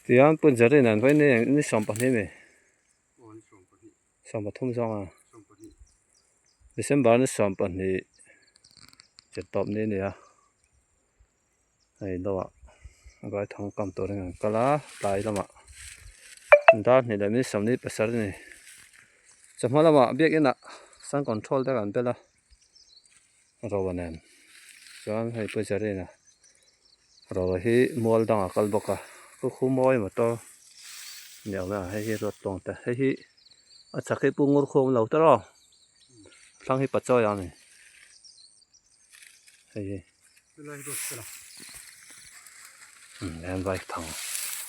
Tiang pun jari nan pai ni sampah ni me. Sampah thum song ah. Desember ni sampah ni chetop ni ni ah. Ai lo ah. Agai thang kam to ring kala lai lama. Da ni da mi sam ni pasar ni. Samha lama biak ina sang control da kan pela. Rawanan. Chuan hai pu jari na. Rawa hi mol dang akal boka. Ku khumoi ma to. Nyaw na hi rot tong ta hi a chakhi pungur khom lo ta ro. Thang hi pacho ya ni. Hi. Lai rot ta. Em vai thang.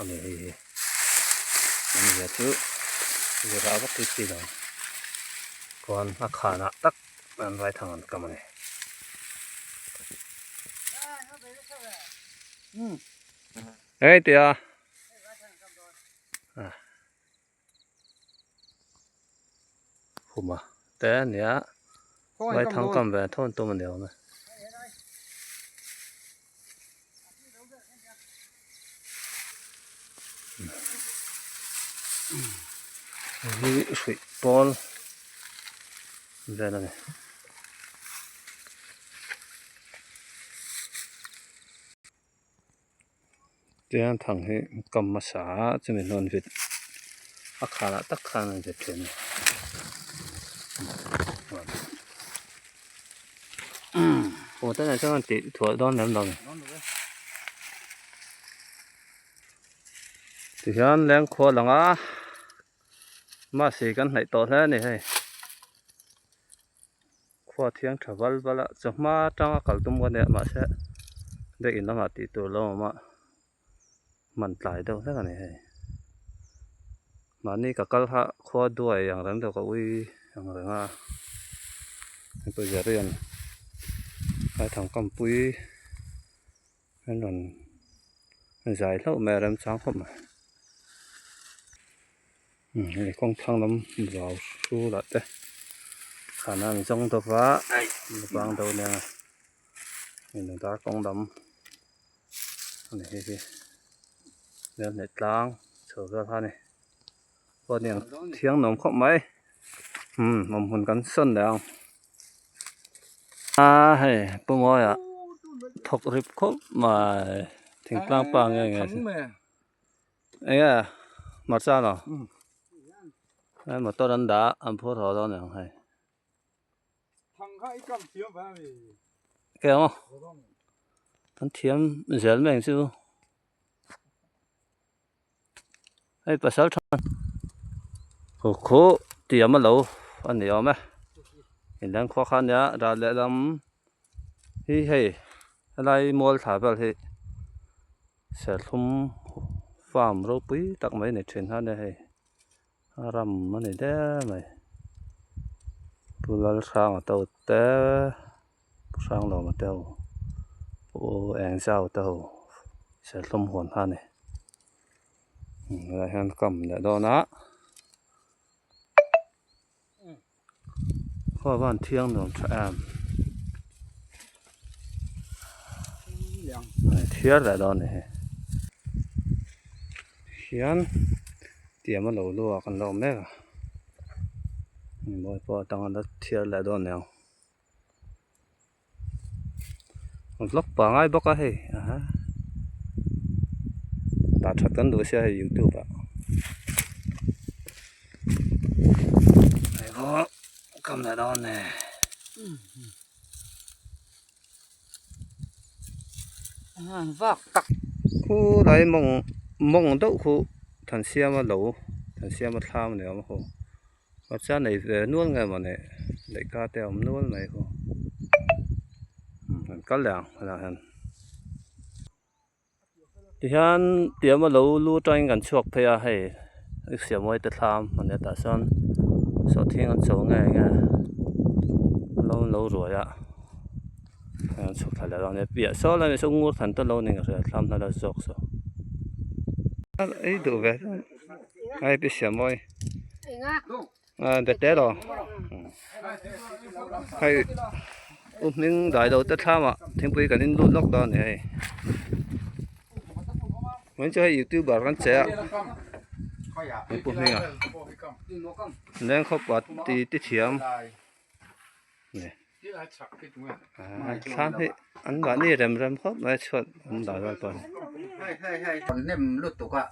Ani hi. Ani ya chu. Ni ra ba ti lo. Kon a khana tak em vai thang an kam ni. Hey tia. Huma. Te nia. Vai thang kam ve thon to man deu na. Hi sui pol. Ve na ni. Tiang thang hi kam ma sa chu mi non vit. A khana tak khana je chen. Ủa tới này sao anh chị thua đón em đâu thì hiện lên khoa lằng á mà xì cái này to thế này hay khoa thiang travel bala cho mà trong cái tôm cái này mà sẽ để in nó tí tổ lo mà mình lại đâu thế này hay mà ní cái ha khoa đuôi yang rắn đâu có uy yang rắn à bây giờ đây anh hai thằng cầm pui nên là dài lâu mẹ làm sáng không mà này con thằng lắm vào su lại đấy khả năng trong tàu phá vang đầu nè mình ta con đấm này cái nên này lang chờ ra pha này con này thiêng nồng không mấy mầm hồn cắn sơn đấy không hay bông ngồi à thọc rip khốp mà thỉnh plang plang nghe ấy à mặt sao nào ấy mà tôi đánh đá ăn phô thọ đó nè hay kéo không thằng thiếm dễ mình chứ ấy bà sáu thằng khổ tiệm mà lâu anh hiểu mấy hiện đang khó khăn nhá ra lẽ lắm hi hay lại mua thả vào thì sẽ không farm rồi quý tặng mấy này chuyển hơn đây rầm mấy này đấy mày tôi sang ở tàu té sang lò mà tàu ô anh sao tàu sẽ không hồn hơn này lại hắn cầm để đó ná khoa văn thiêng đồng em thiết lại đó này khiến tiệm mà lẩu lúa còn lẩu mẹ mỗi bữa tăng nó thiết lại đó nào lúc bằng ai bóc cái đã thật cấn đối xe YouTube ạ này có cầm lại đó nè vác tắc khu đấy mong đậu khu thằng xe mà lẩu thằng xe mà tham này mà khu và cha này về nuôi ngày mà này để cá tèo nuôi này khu cá làng là hẳn thì hắn tiệm mà lẩu lu tranh gần chuột phải à hay xe mới tự tham mà này ta son số thiên ăn số ngày nghe lâu rồi ạ chụp thật là này bịa số là số ngô thần tới lâu này rồi làm thật là dọc số ấy đủ về ai biết xem môi để rồi hay những đại đầu tất tham ạ thêm bây cái những lút lóc đó này มันจะให้ YouTuber กันแจก เขาอยาก ไอ้พวกนี้อ่ะ ดึงนกกัม แรงเขาปัดตีเถียมนี่ ที่ไอ้ฉักที่ตรงนี้ ทานให้อันว่านี่เร็มๆครับมาชดอันดาวตอน ให้คนเนมลุตุกะ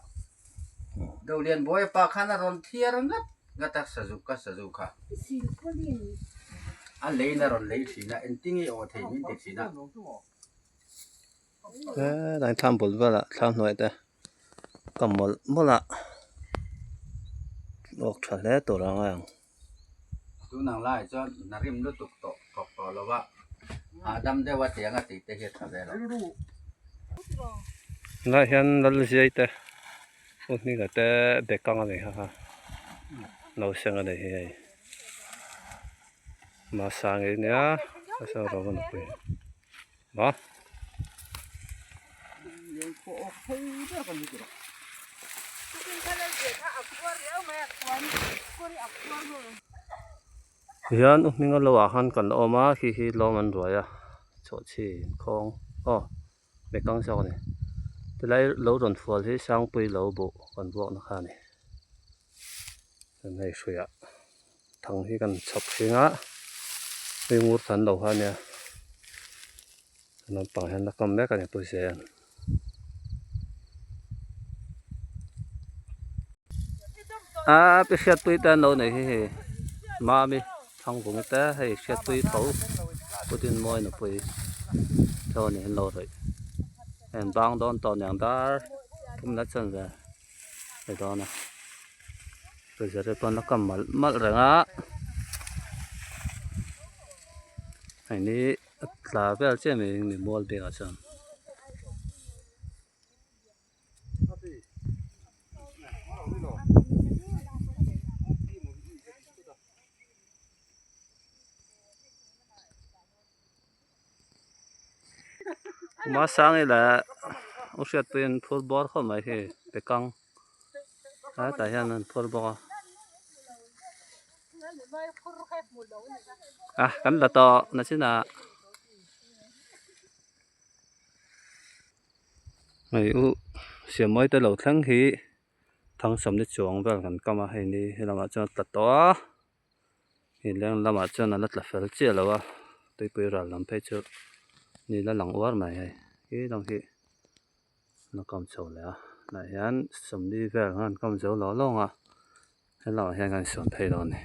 เดาเรียนบอยปาขันารอนเทียรังกัตักสะจุกสะจุกะอันเลยนารอนเลยสินะเอ็นติ้งอีโอเทมิเด็กสินะ ได้ทำบุญบ่ละทำหน่อยแต่ก็หมดบ่ละออกทะเลตัวรังอ่ะ ดูนางไล่จนนาริมลุตุกโตกอกแล้วว่าอาดัมเดว่าเตียงติเตเฮ็ดทะเลแล้ว แล้วเห็นนั่นเลยแต่พวกนี้ก็แต่เด็กกังอะไรฮะเราเสียงอะไรเฮ้ยมาสร้างเนี่ยก็จะรอกันไปมา Yan minga lawahan kan oma hi lo man roya cho chi khong o be kang sa ne tilai lo ron fual hi sang pui lo bo kan bo na kha ni nei suya thang hi kan chop hinga be ngur than lo ha ne nan pang han na kam me kan pu se an pe fiat pui ta no nei hi ma mi thang bung ta hay fiat pui thau putin moi na pui cho ni lo rồi en bang don to nyang dar kum na chan ra ai đó na rồi giờ pon na kam mal ranga ai ni tla vel che me ni mol be ga chanมาsang ấy là ông sẽ tuyển football không mấy thì để căng tại hiện là football cắn là to nó chứ là người u xem mấy tới lâu tháng thì thằng sớm đi chuồng về gần cam hay đi làm mà cho tạt to thì làm mà cho nó rất là phải chia rồi à tôi bây giờ làm phải chưaนี่ละหลังวัดใหม่ที่ตรงที่นักกำจัดเลยอ่ะไหนยันสมดีแฝงกันกำจัดหล่อลงอ่ะให้เราเห็นกันส่วนเพลย์นี่